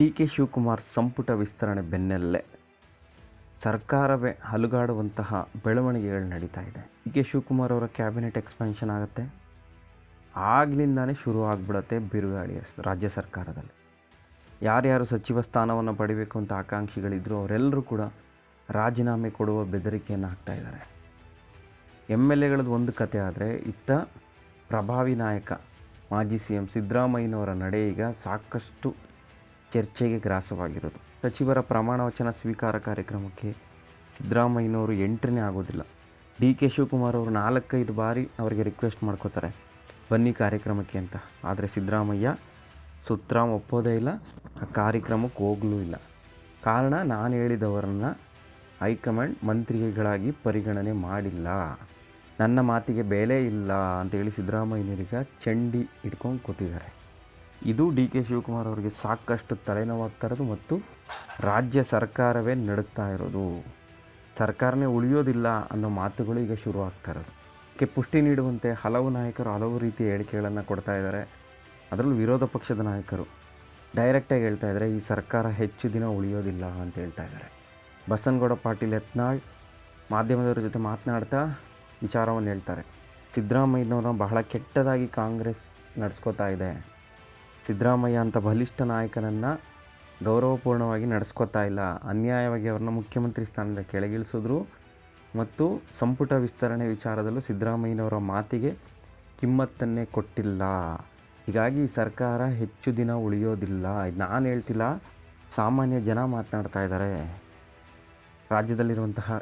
ಡಿ.ಕೆ. ಶಿವಕುಮಾರ್ ಸಂಪುಟ ವಿಸ್ತರಣೆ ಬೆನ್ನಲ್ಲೇ ಸರ್ಕಾರವೇ ಅಲುಗಾಡುವಂತಹ ಬೆಳವಣಿಗೆಗಳು ನಡೀತಾ ಇದೆ. ಡಿ.ಕೆ. ಶಿವಕುಮಾರ್ ಅವರ ಕ್ಯಾಬಿನೆಟ್ ಎಕ್ಸ್ಪೆನ್ಷನ್ ಆಗುತ್ತೆ, ಆಗ್ಲಿಂದಾನೇ ಶುರು ಆಗಿಬಿಡುತ್ತೆ ಬಿರುಗಾಳಿ ರಾಜ್ಯ ಸರ್ಕಾರದಲ್ಲಿ. ಯಾರ್ಯಾರು ಸಚಿವ ಸ್ಥಾನವನ್ನು ಪಡಿಬೇಕು ಅಂತ ಆಕಾಂಕ್ಷಿಗಳಿದ್ರು ಅವರೆಲ್ಲರೂ ಕೂಡ ರಾಜೀನಾಮೆ ಕೊಡುವ ಬೆದರಿಕೆಯನ್ನು ಹಾಕ್ತಾ ಇದ್ದಾರೆ. MLAಗಳದ್ದು ಒಂದು ಕತೆ ಆದರೆ, ಇತ್ತ ಪ್ರಭಾವಿ ನಾಯಕ ಮಾಜಿ CM ಸಿದ್ದರಾಮಯ್ಯನವರ ನಡೆ ಈಗ ಸಾಕಷ್ಟು ಚರ್ಚೆಗೆ ಗ್ರಾಸವಾಗಿರೋದು. ಸಚಿವರ ಪ್ರಮಾಣ ವಚನ ಸ್ವೀಕಾರ ಕಾರ್ಯಕ್ರಮಕ್ಕೆ ಸಿದ್ದರಾಮಯ್ಯನವರು ಎಂಟ್ರಿನೇ ಆಗೋದಿಲ್ಲ. ಡಿ.ಕೆ. ಶಿವಕುಮಾರ್ ಅವರು 4-5 ಬಾರಿ ಅವರಿಗೆ ರಿಕ್ವೆಸ್ಟ್ ಮಾಡ್ಕೋತಾರೆ, ಬನ್ನಿ ಕಾರ್ಯಕ್ರಮಕ್ಕೆ ಅಂತ. ಆದರೆ ಸಿದ್ದರಾಮಯ್ಯ ಸುತ್ತರಾಮ್ ಒಪ್ಪೋದೇ ಇಲ್ಲ, ಆ ಕಾರ್ಯಕ್ರಮಕ್ಕೆ ಹೋಗಲೂ ಇಲ್ಲ. ಕಾರಣ, ನಾನು ಹೇಳಿದವರನ್ನು ಹೈಕಮಾಂಡ್ ಮಂತ್ರಿಗಳಾಗಿ ಪರಿಗಣನೆ ಮಾಡಿಲ್ಲ, ನನ್ನ ಮಾತಿಗೆ ಬೆಲೆ ಇಲ್ಲ ಅಂತೇಳಿ ಸಿದ್ದರಾಮಯ್ಯನವರೀಗ ಚಂಡಿ ಇಟ್ಕೊಂಡು ಕೂತಿದ್ದಾರೆ. ಇದು ಡಿ.ಕೆ. ಶಿವಕುಮಾರ್ ಅವರಿಗೆ ಸಾಕಷ್ಟು ತಲೆನೋವಾಗ್ತಾ ಇರೋದು ಮತ್ತು ರಾಜ್ಯ ಸರ್ಕಾರವೇ ನಡುಗ್ತಾ ಇರೋದು. ಸರ್ಕಾರನೇ ಉಳಿಯೋದಿಲ್ಲ ಅನ್ನೋ ಮಾತುಗಳು ಈಗ ಶುರು ಆಗ್ತಾ ಇರೋದು. ಇದಕ್ಕೆ ಪುಷ್ಟಿ ನೀಡುವಂತೆ ಹಲವು ನಾಯಕರು ಹಲವು ರೀತಿಯ ಹೇಳಿಕೆಗಳನ್ನು ಕೊಡ್ತಾ ಇದ್ದಾರೆ. ಅದರಲ್ಲೂ ವಿರೋಧ ಪಕ್ಷದ ನಾಯಕರು ಡೈರೆಕ್ಟಾಗಿ ಹೇಳ್ತಾ ಇದ್ದಾರೆ, ಈ ಸರ್ಕಾರ ಹೆಚ್ಚು ದಿನ ಉಳಿಯೋದಿಲ್ಲ ಅಂತ ಹೇಳ್ತಾ ಇದ್ದಾರೆ. ಬಸನಗೌಡ ಪಾಟೀಲ್ ಯತ್ನಾಳ್ ಮಾಧ್ಯಮದವರ ಜೊತೆ ಮಾತನಾಡ್ತಾ ವಿಚಾರವನ್ನು ಹೇಳ್ತಾರೆ. ಸಿದ್ದರಾಮಯ್ಯನವ್ರನ್ನ ಬಹಳ ಕೆಟ್ಟದಾಗಿ ಕಾಂಗ್ರೆಸ್ ನಡೆಸ್ಕೋತಾ ಇದೆ. ಸಿದ್ದರಾಮಯ್ಯ ಅಂತ ಬಲಿಷ್ಠ ನಾಯಕನನ್ನು ಗೌರವಪೂರ್ಣವಾಗಿ ನಡೆಸ್ಕೋತಾ ಇಲ್ಲ, ಅನ್ಯಾಯವಾಗಿ ಅವ್ರನ್ನ ಮುಖ್ಯಮಂತ್ರಿ ಸ್ಥಾನದಿಂದ ಕೆಳಗಿಳಿಸಿದ್ರು ಮತ್ತು ಸಂಪುಟ ವಿಸ್ತರಣೆ ವಿಚಾರದಲ್ಲೂ ಸಿದ್ದರಾಮಯ್ಯನವರ ಮಾತಿಗೆ ಕಿಮ್ಮತ್ತನ್ನೇ ಕೊಟ್ಟಿಲ್ಲ. ಹೀಗಾಗಿ ಈ ಸರ್ಕಾರ ಹೆಚ್ಚು ದಿನ ಉಳಿಯೋದಿಲ್ಲ. ನಾನು ಹೇಳ್ತಿಲ್ಲ, ಸಾಮಾನ್ಯ ಜನ ಮಾತನಾಡ್ತಾ ಇದ್ದಾರೆ. ರಾಜ್ಯದಲ್ಲಿರುವಂತಹ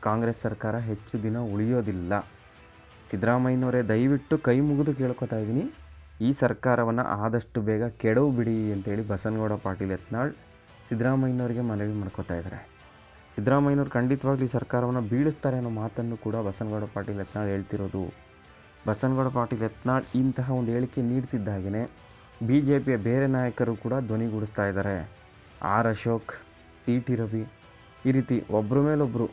ಕಾಂಗ್ರೆಸ್ ಸರ್ಕಾರ ಹೆಚ್ಚು ದಿನ ಉಳಿಯೋದಿಲ್ಲ. ಸಿದ್ದರಾಮಯ್ಯನವರೇ, ದಯವಿಟ್ಟು ಕೈ ಮುಗಿದು ಕೇಳ್ಕೊತಾ ಇದ್ದೀನಿ, ಈ ಸರ್ಕಾರವನ್ನು ಆದಷ್ಟು ಬೇಗ ಕೆಡವು ಬಿಡಿ ಅಂತೇಳಿ ಬಸನಗೌಡ ಪಾಟೀಲ್ ಯತ್ನಾಳ್ ಸಿದ್ದರಾಮಯ್ಯನವರಿಗೆ ಮನವಿ ಮಾಡ್ಕೋತಾ ಇದ್ದಾರೆ. ಸಿದ್ದರಾಮಯ್ಯನವ್ರು ಖಂಡಿತವಾಗ್ಲೂ ಈ ಸರ್ಕಾರವನ್ನು ಬೀಳಿಸ್ತಾರೆ ಅನ್ನೋ ಮಾತನ್ನು ಕೂಡ ಬಸನಗೌಡ ಪಾಟೀಲ್ ಯತ್ನಾಳ್ ಹೇಳ್ತಿರೋದು. ಬಸನಗೌಡ ಪಾಟೀಲ್ ಯತ್ನಾಳ್ ಇಂತಹ ಒಂದು ಹೇಳಿಕೆ ನೀಡ್ತಿದ್ದಾಗೇ BJPಯ ಬೇರೆ ನಾಯಕರು ಕೂಡ ಧ್ವನಿಗೂಡಿಸ್ತಾ ಇದ್ದಾರೆ. ಅಶೋಕ್, CT ರವಿ ಈ ರೀತಿ ಒಬ್ಬರ ಮೇಲೊಬ್ಬರು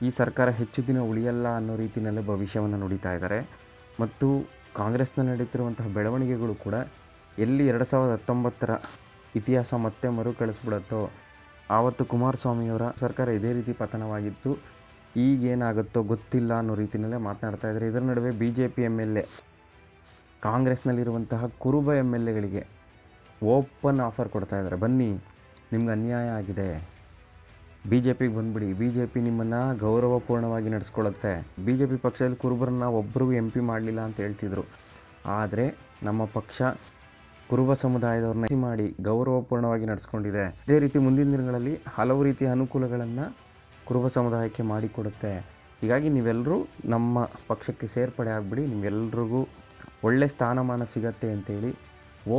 ಈ ಸರ್ಕಾರ ಹೆಚ್ಚು ದಿನ ಉಳಿಯಲ್ಲ ಅನ್ನೋ ರೀತಿಯಲ್ಲೇ ಭವಿಷ್ಯವನ್ನು ನುಡಿತಾ ಇದ್ದಾರೆ. ಮತ್ತು ಕಾಂಗ್ರೆಸ್ನಲ್ಲಿ ನಡೀತಿರುವಂತಹ ಬೆಳವಣಿಗೆಗಳು ಕೂಡ ಎಲ್ಲಿ 2019ರ ಇತಿಹಾಸ ಮತ್ತೆ ಮರುಕಳಿಸ್ಬಿಡುತ್ತೋ, ಆವತ್ತು ಕುಮಾರಸ್ವಾಮಿಯವರ ಸರ್ಕಾರ ಇದೇ ರೀತಿ ಪತನವಾಗಿತ್ತು, ಈಗೇನಾಗುತ್ತೋ ಗೊತ್ತಿಲ್ಲ ಅನ್ನೋ ರೀತಿಯಲ್ಲೇ ಮಾತನಾಡ್ತಾ ಇದ್ದಾರೆ. ಇದರ ನಡುವೆ BJP MLA ಕಾಂಗ್ರೆಸ್ನಲ್ಲಿರುವಂತಹ ಕುರುಬ MLAಗಳಿಗೆ ಓಪನ್ ಆಫರ್ ಕೊಡ್ತಾ ಇದ್ದಾರೆ, ಬನ್ನಿ ನಿಮ್ಗೆ ಅನ್ಯಾಯ ಆಗಿದೆ, BJPಗೆ ಬಂದುಬಿಡಿ, BJP ನಿಮ್ಮನ್ನು ಗೌರವಪೂರ್ಣವಾಗಿ ನಡೆಸ್ಕೊಳ್ಳುತ್ತೆ. BJP ಪಕ್ಷದಲ್ಲಿ ಕುರುಬರನ್ನ ಒಬ್ಬರಿಗೂ MP ಮಾಡಲಿಲ್ಲ ಅಂತ ಹೇಳ್ತಿದ್ರು. ಆದರೆ ನಮ್ಮ ಪಕ್ಷ ಕುರುಬ ಸಮುದಾಯದವ್ರನ್ನ ಮಾಡಿ ಗೌರವಪೂರ್ಣವಾಗಿ ನಡೆಸ್ಕೊಂಡಿದೆ. ಇದೇ ರೀತಿ ಮುಂದಿನ ದಿನಗಳಲ್ಲಿ ಹಲವು ರೀತಿಯ ಅನುಕೂಲಗಳನ್ನು ಕುರುಬ ಸಮುದಾಯಕ್ಕೆ ಮಾಡಿಕೊಡುತ್ತೆ. ಹೀಗಾಗಿ ನೀವೆಲ್ಲರೂ ನಮ್ಮ ಪಕ್ಷಕ್ಕೆ ಸೇರ್ಪಡೆ ಆಗಿಬಿಡಿ, ನಿಮ್ಗೆಲ್ರಿಗೂ ಒಳ್ಳೆ ಸ್ಥಾನಮಾನ ಸಿಗತ್ತೆ ಅಂತೇಳಿ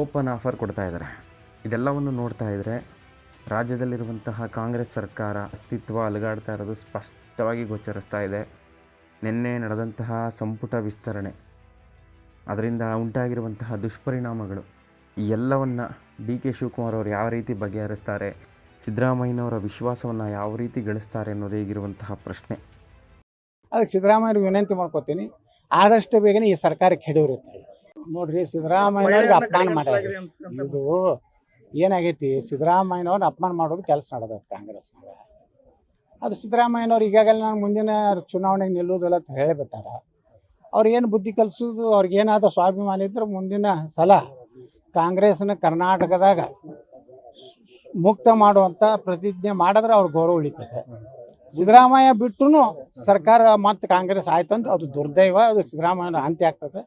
ಓಪನ್ ಆಫರ್ ಕೊಡ್ತಾ ಇದ್ದಾರೆ. ಇದೆಲ್ಲವನ್ನು ನೋಡ್ತಾ ಇದ್ದರೆ ರಾಜ್ಯದಲ್ಲಿರುವಂತಹ ಕಾಂಗ್ರೆಸ್ ಸರ್ಕಾರ ಅಸ್ತಿತ್ವ ಅಲುಗಾಡ್ತಾ ಇರೋದು ಸ್ಪಷ್ಟವಾಗಿ ಗೋಚರಿಸ್ತಾ ಇದೆ. ನಿನ್ನೆ ನಡೆದಂತಹ ಸಂಪುಟ ವಿಸ್ತರಣೆ, ಅದರಿಂದ ಉಂಟಾಗಿರುವಂತಹ ದುಷ್ಪರಿಣಾಮಗಳು, ಈ ಎಲ್ಲವನ್ನು ಡಿ.ಕೆ. ಶಿವಕುಮಾರ್ ಅವರು ಯಾವ ರೀತಿ ಬಗೆಹರಿಸ್ತಾರೆ, ಸಿದ್ದರಾಮಯ್ಯನವರ ವಿಶ್ವಾಸವನ್ನು ಯಾವ ರೀತಿ ಗಳಿಸ್ತಾರೆ ಅನ್ನೋದೇ ಈಗಿರುವಂತಹ ಪ್ರಶ್ನೆ. ಅದಕ್ಕೆ ಸಿದ್ದರಾಮಯ್ಯವ್ರಿಗೆ ವಿನಂತಿ ಮಾಡ್ಕೋತೀನಿ, ಆದಷ್ಟು ಬೇಗನೆ ಈ ಸರ್ಕಾರ ಕೆಡವಿರುತ್ತೆ. ನೋಡ್ರಿ, ಸಿದ್ದರಾಮಯ್ಯವ್ರಿಗೆ ಅಪಮಾನ ಮಾಡ್ಯಾರ. ಇದು ಏನಾಗೈತಿ, ಸಿದ್ದರಾಮಯ್ಯನವ್ರನ್ನ ಅಪಮಾನ ಮಾಡೋದು ಕೆಲಸ ನಡೆದೈತೆ ಕಾಂಗ್ರೆಸ್ನಾಗ. ಅದು ಸಿದ್ದರಾಮಯ್ಯನವ್ರು ಈಗಾಗಲೇ ನಾನು ಮುಂದಿನ ಚುನಾವಣೆಗೆ ನಿಲ್ಲುವುದಿಲ್ಲ ಅಂತ ಹೇಳಿಬಿಟ್ಟಾರ. ಅವ್ರು ಏನು ಬುದ್ಧಿ ಕಲಿಸೋದು, ಅವ್ರಿಗೇನಾದರೂ ಸ್ವಾಭಿಮಾನ ಇದ್ರೆ ಮುಂದಿನ ಸಲ ಕಾಂಗ್ರೆಸ್ನ ಕರ್ನಾಟಕದಾಗ ಮುಕ್ತ ಮಾಡುವಂಥ ಪ್ರತಿಜ್ಞೆ ಮಾಡಿದ್ರೆ ಅವ್ರ ಗೌರವ ಉಳಿತದೆ. ಸಿದ್ದರಾಮಯ್ಯ ಬಿಟ್ಟು ಸರ್ಕಾರ ಮತ್ತು ಕಾಂಗ್ರೆಸ್ ಆಯ್ತಂತ ಅದು ದುರ್ದೈವ, ಅದು ಸಿದ್ದರಾಮಯ್ಯನ ಅಂತ್ಯ ಆಗ್ತದೆ.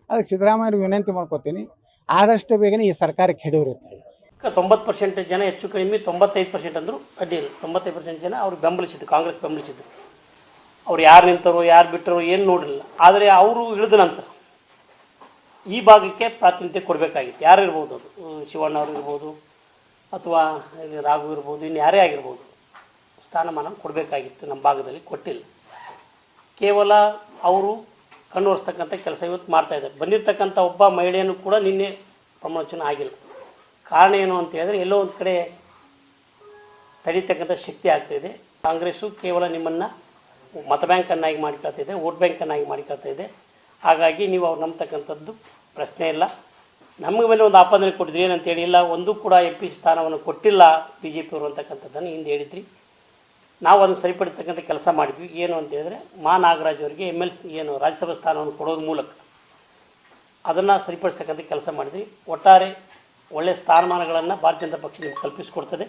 ಅದಕ್ಕೆ ಸಿದ್ದರಾಮಯ್ಯವ್ರಿಗೆ ವಿನಂತಿ ಮಾಡ್ಕೋತೀನಿ, ಆದಷ್ಟು ಬೇಗನೆ ಈ ಸರ್ಕಾರ ಕೆಡವಿರುತ್ತೆ. 90% ಜನ ಹೆಚ್ಚು ಕಡಿಮೆ 95% ಅಂದರೂ ಅಡ್ಡಿಲ್ಲ. 95% ಜನ ಅವ್ರು ಬೆಂಬಲಿಸಿದ್ದು, ಕಾಂಗ್ರೆಸ್ ಬೆಂಬಲಿಸಿದ್ದು. ಅವ್ರು ಯಾರು ನಿಂತರೋ ಯಾರು ಬಿಟ್ಟರೋ ಏನು ನೋಡಲಿಲ್ಲ. ಆದರೆ ಅವರು ಇಳಿದ ನಂತರ ಈ ಭಾಗಕ್ಕೆ ಪ್ರಾತಿನಿಧ್ಯ ಕೊಡಬೇಕಾಗಿತ್ತು. ಯಾರು ಇರ್ಬೋದು, ಅದು ಶಿವಣ್ಣ ಅವರು ಇರ್ಬೋದು ಅಥವಾ ಇಲ್ಲಿ ರಾಘು ಇರ್ಬೋದು, ಇನ್ನು ಯಾರೇ ಆಗಿರ್ಬೋದು, ಸ್ಥಾನಮಾನ ಕೊಡಬೇಕಾಗಿತ್ತು. ನಮ್ಮ ಭಾಗದಲ್ಲಿ ಕೊಟ್ಟಿಲ್ಲ. ಕೇವಲ ಅವರು ಕಣ್ಣೊರೆಸ್ತಕ್ಕಂಥ ಕೆಲಸ ಇವತ್ತು ಮಾಡ್ತಾಯಿದ್ದಾರೆ. ಬಂದಿರತಕ್ಕಂಥ ಒಬ್ಬ ಮಹಿಳೆಯನ್ನು ಕೂಡ ನಿನ್ನೆ ಪ್ರಮೋಚನ ಆಗಿಲ್ಲ. ಕಾರಣ ಏನು ಅಂತ ಹೇಳಿದ್ರೆ, ಎಲ್ಲೋ ಒಂದು ಕಡೆ ತಡೀತಕ್ಕಂಥ ಶಕ್ತಿ ಆಗ್ತಾಯಿದೆ. ಕಾಂಗ್ರೆಸ್ಸು ಕೇವಲ ನಿಮ್ಮನ್ನು ಮತ ಬ್ಯಾಂಕನ್ನಾಗಿ ಮಾಡಿಕೊಳ್ತಾಯಿದೆ, ವೋಟ್ ಬ್ಯಾಂಕನ್ನಾಗಿ ಮಾಡಿಕೊಳ್ತಾಯಿದೆ. ಹಾಗಾಗಿ ನೀವು ಅವ್ರು ನಂಬ್ತಕ್ಕಂಥದ್ದು ಪ್ರಶ್ನೆ ಇಲ್ಲ. ನಮಗೆ ಮೇಲೆ ಒಂದು ಆಪಾದನೆ ಕೊಟ್ಟಿದ್ರಿ ಏನಂತೇಳಿ, ಇಲ್ಲ ಒಂದು ಕೂಡ MP ಸ್ಥಾನವನ್ನು ಕೊಟ್ಟಿಲ್ಲ ಬಿ ಜೆ ಪಿಯವರು ಅಂತಕ್ಕಂಥದ್ದನ್ನು ಹಿಂದೆ ಹೇಳಿದ್ರಿ. ನಾವು ಅದನ್ನು ಸರಿಪಡಿಸ್ತಕ್ಕಂಥ ಕೆಲಸ ಮಾಡಿದ್ವಿ. ಏನು ಅಂತ ಹೇಳಿದ್ರೆ, ನಾಗರಾಜ್ ಅವರಿಗೆ MLC ಏನು ರಾಜ್ಯಸಭಾ ಸ್ಥಾನವನ್ನು ಕೊಡೋದ್ರ ಮೂಲಕ ಅದನ್ನು ಸರಿಪಡಿಸ್ತಕ್ಕಂಥ ಕೆಲಸ ಮಾಡಿದ್ವಿ. ಒಟ್ಟಾರೆ ಒಳ್ಳೆಯ ಸ್ಥಾನಮಾನಗಳನ್ನು ಭಾರತೀಯ ಜನತಾ ಪಕ್ಷ ನಿಮ್ಗೆ ಕಲ್ಪಿಸಿಕೊಡ್ತದೆ.